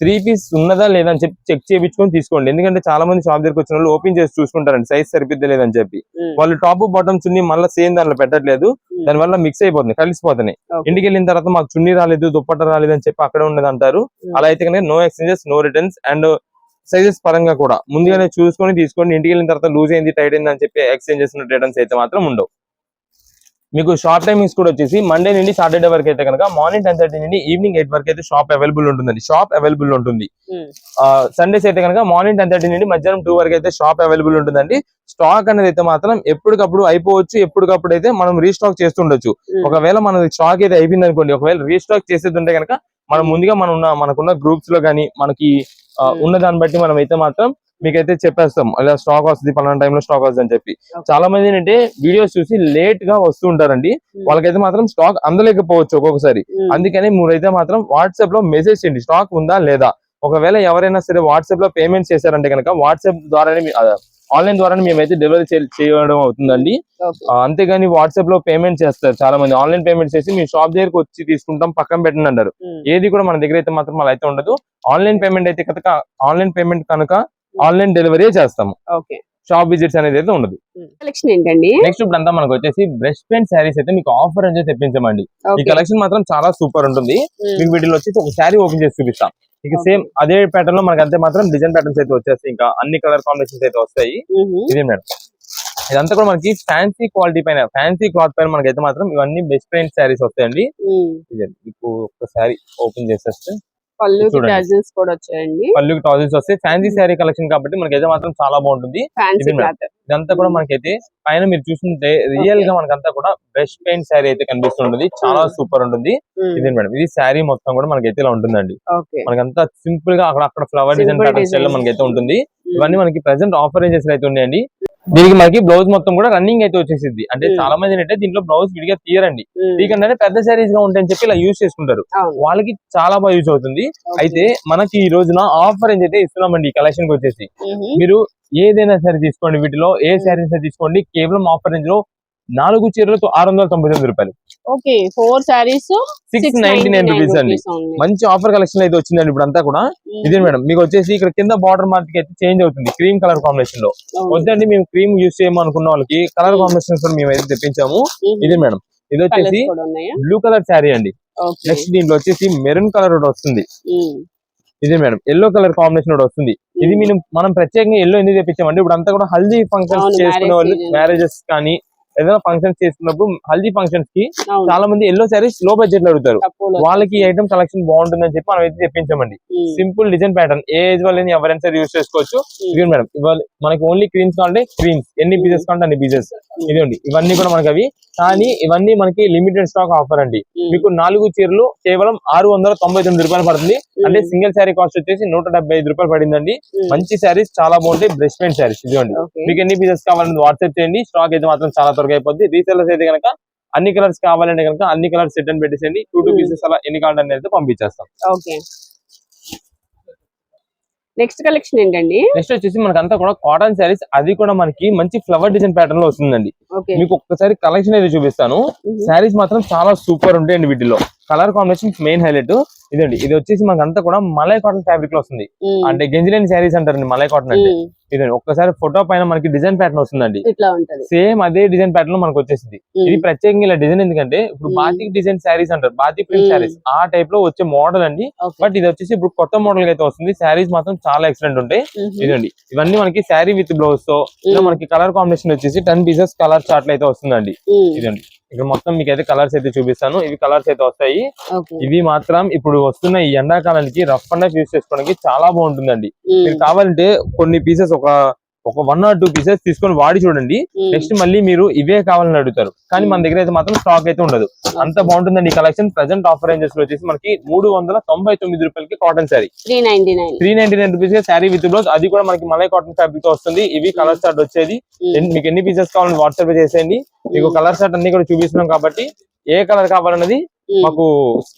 3 పీస్ ఉన్నదా లేదని చెప్పి చెక్ చేయించుకొని తీసుకోండి. ఎందుకంటే చాలా మంది షాప్ దగ్గరకు వచ్చిన వాళ్ళు ఓపెన్ చేసి చూసుకుంటారండి సైజ్ సరిపోద్ది లేదని చెప్పి. వాళ్ళు టాప్ బాటమ్ చున్నీ మళ్ళీ సేమ్ దాంట్లో పెట్టట్లేదు, దాని వల్ల మిక్స్ అయిపోతుంది, కలిసిపోతున్నాయి. ఇంటికి వెళ్ళిన తర్వాత మాకు చున్నీ రాలేదు దుప్పట్ట రాలేదు అని చెప్పి అక్కడ ఉండదు అంటారు. అలా అయితే కనుక no exchanges, no returns. And sizes పరంగా కూడా ముందుగానే చూసుకొని తీసుకోండి. ఇంటికి వెళ్ళిన తర్వాత లూజ్ అయింది, టైట్ అయింది అని చెప్పి ఎక్స్చేంజెస్ రిటర్న్స్ అయితే మాత్రం ఉండవు. మీకు షాప్ టైమింగ్స్ కూడా వచ్చేసి మండే నుండి సాటర్డే వరకు అయితే కనుక మార్నింగ్ 10:30 నుండి ఈవినింగ్ 8 వరకు అయితే షాప్ అవైలబుల్ ఉంటుందండి. షాప్ అవైలబుల్ ఉంటుంది. సండేస్ అయితే కనుక మార్నింగ్ 10:30 నుండి మధ్యాహ్నం 2 వరకు అయితే షాప్ అవైలబుల్ ఉంటుందండి. స్టాక్ అనేది అయితే మాత్రం ఎప్పటికప్పుడు అయిపోవచ్చు, ఎప్పటికప్పుడు అయితే మనం రీస్టాక్ చేస్తుండొచ్చు. ఒకవేళ మన స్టాక్ అయితే అయిపోయింది అనుకోండి, ఒకవేళ రీస్టాక్ చేసేది ఉంటే కనుక మనం ముందుగా మనకున్న గ్రూప్స్ లో కానీ మనకి ఉన్న దాన్ని బట్టి మనం అయితే మాత్రం మీకైతే చెప్పేస్తాం ఇలా స్టాక్ వస్తుంది పలానా టైంలో స్టాక్ వస్తుంది అని చెప్పి. చాలా మంది ఏంటంటే వీడియోస్ చూసి లేట్ గా వస్తూ ఉంటారండి, వాళ్ళకైతే మాత్రం స్టాక్ అందలేకపోవచ్చు ఒక్కొక్కసారి. అందుకని మీరైతే మాత్రం వాట్సాప్ లో మెసేజ్ చేయండి స్టాక్ ఉందా లేదా. ఒకవేళ ఎవరైనా సరే వాట్సాప్ లో పేమెంట్ చేశారంటే కనుక వాట్సాప్ ద్వారానే ఆన్లైన్ ద్వారానే మేమైతే డెలివరీ చేయడం అవుతుందండి. అంతేగాని వాట్సాప్ లో పేమెంట్ చేస్తారు చాలా మంది. ఆన్లైన్ పేమెంట్ చేసి మీ షాప్ దగ్గరకు వచ్చి తీసుకుంటాం పక్కన పెట్టండి అంటారు. ఏది కూడా మన దగ్గర అయితే మాత్రం అలా అయితే ఉండదు. ఆన్లైన్ పేమెంట్ అయితే కనుక ఆన్లైన్ పేమెంట్ కనుక ఆన్లైన్ డెలివరీ చేస్తాము. షాప్ విజిట్స్ అనేది అయితే ఉండదు. కలెక్షన్ ఏంటండి నెక్స్ట్ ఇప్పుడు అంతా మనకు వచ్చేసి బ్రష్ పెయింట్ శారీస్ అయితే మీకు ఆఫర్ అని తెప్పించామండి. ఈ కలెక్షన్ మాత్రం చాలా సూపర్ ఉంటుంది. మీకు వీటిలో వచ్చేసి ఒక శారీ ఓపెన్ చేసి చూపిస్తాం. ఇక సేమ్ అదే ప్యాటర్న్ లో మనకి అంతే మాత్రం డిజైన్ ప్యాటర్న్స్ అయితే వచ్చేస్తాయి, ఇంకా అన్ని కలర్ కాంబినేషన్స్ అయితే వస్తాయి. ఇదే మేడం ఇదంతా కూడా మనకి ఫ్యాన్సీ క్వాలిటీ పైన ఫ్యాన్సీ క్లాత్ పైన మనకైతే మాత్రం ఇవన్నీ బెస్ట్ పెయింట్ శారీస్ వస్తాయండి. ఇదే మీకు ఒక శారీ ఓపెన్ చేసేస్తే పళ్ళుకి టాజిల్స్ కూడా వచ్చాయండి. పళ్ళుకి టాజిల్స్ వస్తాయి. ఫ్యాన్సీ శారీ కలెక్షన్ కాబట్టి మనకైతే మాత్రం చాలా బాగుంటుంది. ఇదంతా కూడా మనకైతే పైన మీరు చూస్తుంటే రియల్ గా మనకంతా కూడా బెస్ట్ పెయింట్ శారీ అయితే కనిపిస్తుంటుంది, చాలా సూపర్ ఉంటుంది. ఇదే మేడం ఇది శారీ మొత్తం కూడా మనకైతే ఇలా ఉంటుందండి. మనకంతా సింపుల్ గా అక్కడ ఫ్లవర్ డిజైన్ ప్యాటర్న్ స్టైల్ లో మనకైతే ఉంటుంది. ఇవన్నీ మనకి ప్రెసెంట్ ఆఫర్ రేంజెస్ అయితే ఉన్నాయండి. దీనికి మనకి బ్లౌజ్ మొత్తం కూడా రన్నింగ్ అయితే వచ్చేసింది. అంటే చాలా మంది ఏంటంటే దీంట్లో బ్లౌజ్ విడిగా తీయరండి, తీయకుండానే పెద్ద శారీస్ గా ఉంటాయని చెప్పి ఇలా యూజ్ చేసుకుంటారు. వాళ్ళకి చాలా బాగా యూజ్ అవుతుంది. అయితే మనకి ఈ రోజున ఆఫర్ అయితే ఇస్తున్నామండి. ఈ కలెక్షన్ కి వచ్చేసి మీరు ఏదైనా సరే తీసుకోండి, వీటిలో ఏ శారీస్ తీసుకోండి, కేవలం ఆఫర్ రేంజ్ లో 4 చీరలతో 699 రూపాయలు. ఓకే, 4 సారీస్ 699 రూపీస్ అండి. మంచి ఆఫర్ కలెక్షన్ అయితే వచ్చిందండి ఇప్పుడు అంతా కూడా. ఇదే మేడం మీకు వచ్చేసి ఇక్కడ కింద బార్డర్ మార్క్ అయితే చేంజ్ అవుతుంది క్రీమ్ కలర్ కాంబినేషన్ లో. వద్దండి మేము క్రీమ్ యూజ్ చేయమనుకున్న వాళ్ళకి కలర్ కాంబినేషన్స్ కూడా మేము అయితే తెప్పించాము. ఇదే మేడం ఇది వచ్చేసి బ్లూ కలర్ శారీ అండి. నెక్స్ట్ దీంట్లో వచ్చేసి మెరూన్ కలర్ కూడా వస్తుంది. ఇదే మేడం ఎల్లో కలర్ కాంబినేషన్ కూడా వస్తుంది. ఇది మనం ప్రత్యేకంగా ఎల్లో ఎందుకు తెప్పించామంటే ఇప్పుడు అంతా కూడా హల్దీ ఫంక్షన్స్ చేసుకునే వాళ్ళు, మ్యారేజెస్ కానీ ఏదైనా ఫంక్షన్స్ చేసుకున్నప్పుడు హల్దీ ఫంక్షన్స్ కి చాలా మంది ఎల్లో శారీస్ లో బడ్జెట్ లో అడుగుతారు. వాళ్ళకి ఐటమ్ కలెక్షన్ బాగుంటుందని చెప్పి మనం అయితే తెప్పించామండి. సింపుల్ డిజైన్ ప్యాటర్న్ ఏ ఏజ్ వాళ్ళని ఎవరైనా సరే యూజ్ చేసుకోవచ్చు. ఇది మేడం ఇవాళ మనకి ఓన్లీ క్రీమ్స్ కావాలంటే క్రీమ్స్, ఎన్ని పీసెస్ కావాలంటే అన్ని పీసెస్. ఇదండి ఇవన్నీ కూడా మనకి అవి, కానీ ఇవన్నీ మనకి లిమిటెడ్ స్టాక్ ఆఫర్ అండి. మీకు 4 చీరలు కేవలం 699 రూపాయలు పడుతుంది. అంటే సింగిల్ శారీ కాస్ట్ వచ్చేసి 175 రూపాయలు పడిందండి. మంచి శారీస్ చాలా బాగుంటాయి, బ్రష్ పెయింట్ శారీస్. ఇదిగోండి మీకు ఎన్ని పీసెస్ కావాలని వాట్సాప్ చేయండి. స్టాక్ అయితే మాత్రం చాలా త్వరగా అయిపోద్ది. రీసెల్లర్స్ అయితే కనుక అన్ని కలర్స్ కావాలంటే కనుక అన్ని కలర్స్ సెట్ అని పెట్టేసేయండి. 2 పీసెస్ అలా ఎన్ని కావాలని అయితే పంపించేస్తాం. ఓకే, నెక్స్ట్ కలెక్షన్ ఏంటండి? నెక్స్ట్ వచ్చేసి మనకంతా కూడా కాటన్ శారీస్, అది కూడా మనకి మంచి ఫ్లవర్ డిజైన్ ప్యాటర్న్ లో వస్తుందండి. మీకు ఒక్కసారి కలెక్షన్ అయితే చూపిస్తాను. శారీస్ మాత్రం చాలా సూపర్ ఉంటాయండి. వీటిలో కలర్ కాంబినేషన్ మెయిన్ హైలైట్ ఇదండి. ఇది వచ్చేసి మనకంతా కూడా మలై కాటన్ ఫ్యాబ్రిక్ లో వస్తుంది. అంటే గంజిలేని శారీస్ అంటారండి మలై కాటన్ అంటే. ఇదండి ఒక్కసారి ఫోటో పైన మనకి డిజైన్ ప్యాటర్న్ వస్తుందండి. సేమ్ అదే డిజైన్ ప్యాటర్న్ లో మనకు వచ్చేసింది. ఇది ప్రత్యేకంగా ఇలా డిజైన్ ఎందుకంటే ఇప్పుడు బాతిక్ డిజైన్ శారీస్ అంటారు, బాతిక్ ప్రింట్ శారీస్ ఆ టైప్ లో వచ్చే మోడల్ అండి. బట్ ఇది వచ్చేసి ఇప్పుడు కొత్త మోడల్ అయితే వస్తుంది. శారీస్ మాత్రం చాలా ఎక్సలెంట్ ఉంటాయి. ఇదండి ఇవన్నీ మనకి శారీ విత్ బ్లౌజ్ తో ఇలా మనకి కలర్ కాంబినేషన్ వచ్చేసి 10 పీసెస్ కలర్ చార్ట్ అయితే వస్తుందండి. ఇదండి ఇక్కడ మొత్తం మీకు అయితే కలర్స్ అయితే చూపిస్తాను. ఇవి కలర్స్ అయితే వస్తాయి. ఇవి మాత్రం ఇప్పుడు వస్తున్న ఈ ఎండాకాలానికి రఫ్ అండ్ యూజ్ చేసుకోవడానికి చాలా బాగుంటుందండి. మీరు కావాలంటే కొన్ని పీసెస్ ఒక 1 or 2 పీసెస్ తీసుకొని వాడి చూడండి. నెక్స్ట్ మళ్ళీ మీరు ఇవే కావాలని అడుగుతారు. కానీ మన దగ్గర అయితే మాత్రం స్టాక్ అయితే ఉండదు. అంత బాగుంటుందండి ఈ కలెక్షన్. ప్రెసెంట్ ఆఫర్ రేంజెస్ లో వచ్చేసి మనకి 399 రూపాయలకి cotton sari, 399 rupees sari with blouse, అది కూడా మనకి మలై కాటన్ ఫ్యాబ్రిక్ తో వస్తుంది. ఇవి కలర్ చార్ట్ వచ్చేది. మీకు ఎన్ని పీసెస్ కావాలని వాట్సాప్ చేసేయండి. మీకు కలర్ చార్ట్ అన్ని కూడా చూపిస్తున్నాం కాబట్టి ఏ కలర్ కావాలన్నది మాకు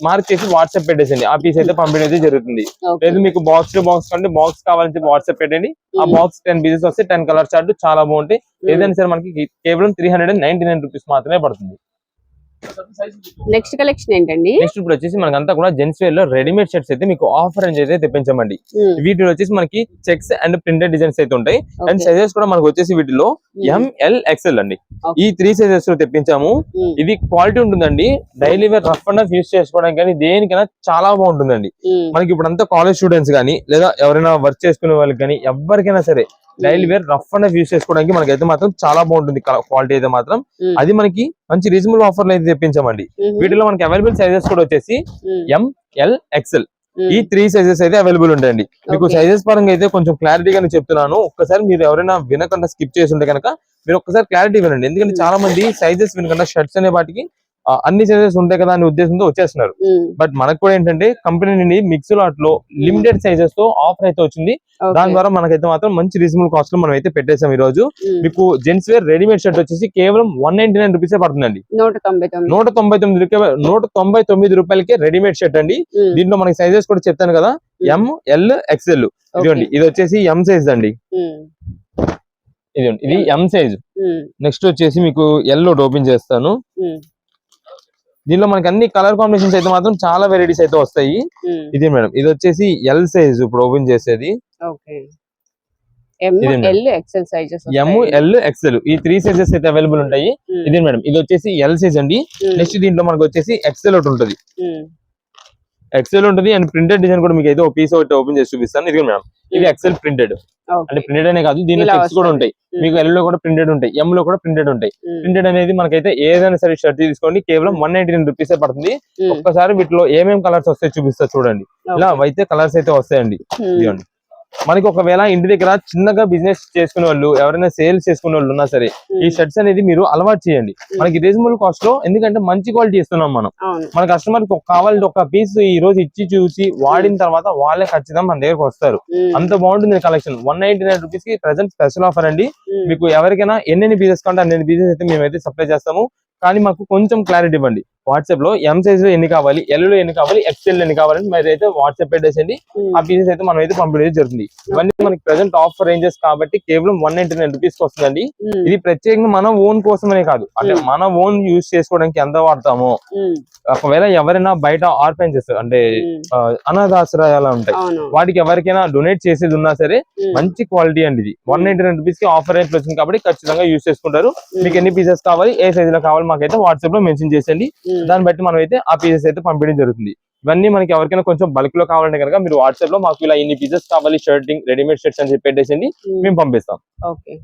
మార్క్ చేసి వాట్సాప్ పెట్టేసండి. ఆ పీస్ అయితే పంపించడం జరుగుతుంది. లేదు మీకు బాక్స్ టు బాక్స్ కంటే బాక్స్ కావాలని చెప్పి వాట్సాప్ పెట్టండి. ఆ బాక్స్ 10 పీసెస్ వస్తే 10 కలర్ చార్ట్ చాలా బాగుంటాయి. ఏదైనా సరే మనకి కేవలం 399 రూపీస్ మాత్రమే పడుతుంది. నెక్స్ట్ కలెక్షన్ ఏంటండి? నెక్స్ట్ ఇప్పుడు వచ్చేసి మనకంతా కూడా జెంట్స్ వేర్ లో రెడీమేడ్ షర్ట్స్ అయితే మీకు ఆఫర్ రేంజ్ అయితే తెప్పించామండి. వీటిలో వచ్చేసి మనకి చెక్స్ అండ్ ప్రింటెడ్ డిజైన్స్ అయితే ఉంటాయి. అండ్ సైజెస్ కూడా మనకు వచ్చేసి వీటిలో ML XL అండి. ఈ 3 సైజెస్ లో తెప్పించాము. ఇది క్వాలిటీ ఉంటుందండి. Daily wear rough and use చేసుకోవడానికి కానీ దేనికైనా చాలా బాగుంటుందండి. మనకి ఇప్పుడు అంతా కాలేజ్ స్టూడెంట్స్ కానీ లేదా ఎవరైనా వర్క్ చేసుకునే వాళ్ళకి కానీ ఎవరికైనా సరే daily wear rough and use చేసుకోవడానికి మనకైతే మాత్రం చాలా బాగుంటుంది క్వాలిటీ అయితే మాత్రం. అది మనకి మంచి రీజనబుల్ ఆఫర్ లో అయితే తెప్పించామండి. వీటిలో మనకి అవైలబుల్ సైజెస్ కూడా వచ్చేసి ML XL ఈ 3 సైజెస్ అయితే అవైలబుల్ ఉంటాయండి. మీకు సైజెస్ పరంగా అయితే కొంచెం క్లారిటీగానే చెప్తున్నాను. ఒక్కసారి మీరు ఎవరైనా వినకుండా స్కిప్ చేసి ఉంటే కనుక మీరు ఒక్కసారి క్లారిటీ వినండి. ఎందుకంటే చాలా మంది సైజెస్ వినకుండా షర్ట్స్ అనే వాటికి అన్ని సైజెస్ ఉంటాయి కదా అనే ఉద్దేశంతో వచ్చేస్తున్నారు. బట్ మనకు కూడా ఏంటంటే కంపెనీ నుండి మిక్స్ లాట్ లో లిమిటెడ్ సైజెస్ తో ఆఫర్ అయితే వచ్చింది. దాని ద్వారా మనకైతే మాత్రం మంచి రీజనబుల్ కాస్ట్ లో మనం అయితే పెట్టేసాం. ఈ రోజు మీకు జెంట్స్ వేర్ రెడీమేడ్ షర్ట్ వచ్చేసి కేవలం 199 రూపీస్ పడుతుందండి. 199 రూపాయలకి రెడీమేడ్ షర్ట్ అండి. దీంట్లో మనకి సైజెస్ కూడా చెప్తాను కదా, ML XL. ఇదిగోండి ఇది వచ్చేసి M సైజ్ అండి. ఇదిగోండి ఇది M సైజ్. నెక్స్ట్ వచ్చేసి మీకు L ఓపెన్ చేస్తాను. దీనిలో మనకి అన్ని కలర్ కాంబినేషన్స్ అయితే మాత్రం చాలా వెరైటీస్ అయితే వస్తాయి. ఇది మేడం ఇది వచ్చేసి L సైజ్ ఇప్పుడు ఓపెన్ చేసేది. ML XL ఈ 3 సైజెస్ అయితే అవైలబుల్ ఉంటాయి. ఇది మేడం ఇది వచ్చేసి L సైజ్ అండి. నెక్స్ట్ దీంట్లో మనకు వచ్చేసి XL ఒకటి ఉంటుంది. XL ఉంటుంది అండ్ ప్రింటెడ్ డిజైన్ కూడా మీకు అయితే ఒక పీస్ ఒకటి ఓపెన్ చేసి చూపిస్తాను. ఇది మేడం ఇది XL ప్రింటెడ్. అంటే ప్రింటెడ్ అనే కాదు, దీనిలో చెక్స్ కూడా ఉంటాయి. మీకు L లో కూడా ప్రింటెడ్ ఉంటాయి, M లో కూడా ప్రింటెడ్ ఉంటాయి. ప్రింటెడ్ అనేది మనకైతే ఏదైనా సరే షర్ట్ తీసుకోండి కేవలం 199 రూపీస్ పడుతుంది. ఒక్కసారి వీటిలో ఏమేమి కలర్స్ వస్తాయి చూపిస్తా చూడండి. ఇలా అయితే కలర్స్ అయితే వస్తాయండి. ఇదిగోండి మనకి ఒకవేళ ఇంటి దగ్గర చిన్నగా బిజినెస్ చేసుకునే వాళ్ళు ఎవరైనా సేల్స్ చేసుకునే వాళ్ళు ఉన్నా సరే ఈ షర్ట్స్ అనేది మీరు అలవాటు చేయండి. మనకి రీజనబుల్ కాస్ట్ లో, ఎందుకంటే మంచి క్వాలిటీ ఇస్తున్నాం మనం. మన కస్టమర్ కావాలంటే ఒక పీస్ ఈ రోజు ఇచ్చి చూసి వాడిన తర్వాత వాళ్ళే ఖచ్చితంగా మన దగ్గరకు వస్తారు. అంత బాగుంటుంది కలెక్షన్. 199 రూపీస్ కి ప్రెసెంట్ స్పెషల్ ఆఫర్ అండి. మీకు ఎవరికైనా ఎన్ని పీసెస్ కంటే అన్ని పీసెస్ అయితే మేమైతే సప్లై చేస్తాము. కానీ మాకు కొంచెం క్లారిటీ ఇవ్వండి. వాట్సాప్ లో ఎం సైజ్ లో ఎన్ని కావాలి, ఎల్ లో ఎన్ని కావాలి, ఎక్స్ఎల్ ఎన్ని కావాలని మీరు అయితే వాట్సాప్ పెట్టేసండి. ఆ పీసెస్ అయితే మనం అయితే పంపించడం జరుగుతుంది. ఇవన్నీ మనకి ప్రెసెంట్ ఆఫర్ రేంజెస్ కాబట్టి కేవలం 199 రూపీస్ కి వస్తుందండి. ఇది ప్రత్యేకంగా మన ఓన్ కోసమనే కాదు, అంటే మన ఓన్ యూజ్ చేసుకోవడానికి ఎంత వాడతామో, ఒకవేళ ఎవరైనా బయట ఆర్ఫెన్సెస్ అంటే అనాథాశ్రయాలు ఉంటాయి, వాటికి ఎవరికైనా డొనేట్ చేసేది ఉన్నా సరే మంచి క్వాలిటీ అండి. ఇది 199 రూపీస్ కి ఆఫర్ రేట్ వచ్చింది కాబట్టి ఖచ్చితంగా యూజ్ చేసుకుంటారు. మీకు ఎన్ని పీసెస్ కావాలి, ఏ సైజ్ లో కావాలి మాకైతే వాట్సాప్ లో మెన్షన్ చేసేయండి. దాన్ని బట్టి మనం అయితే ఆ పీసెస్ అయితే పంపించడం జరుగుతుంది. ఇవన్నీ మనకి ఎవరికైనా కొంచెం బల్క్ లో కావాలంటే కనుక మీరు వాట్సాప్ లో మాకు ఇలా ఇన్ని పీసెస్ కావాలి షర్టింగ్ రెడీమేడ్ షర్ట్స్ అని చెప్పి పెట్టేసి మేము పంపిస్తాం. ఓకే.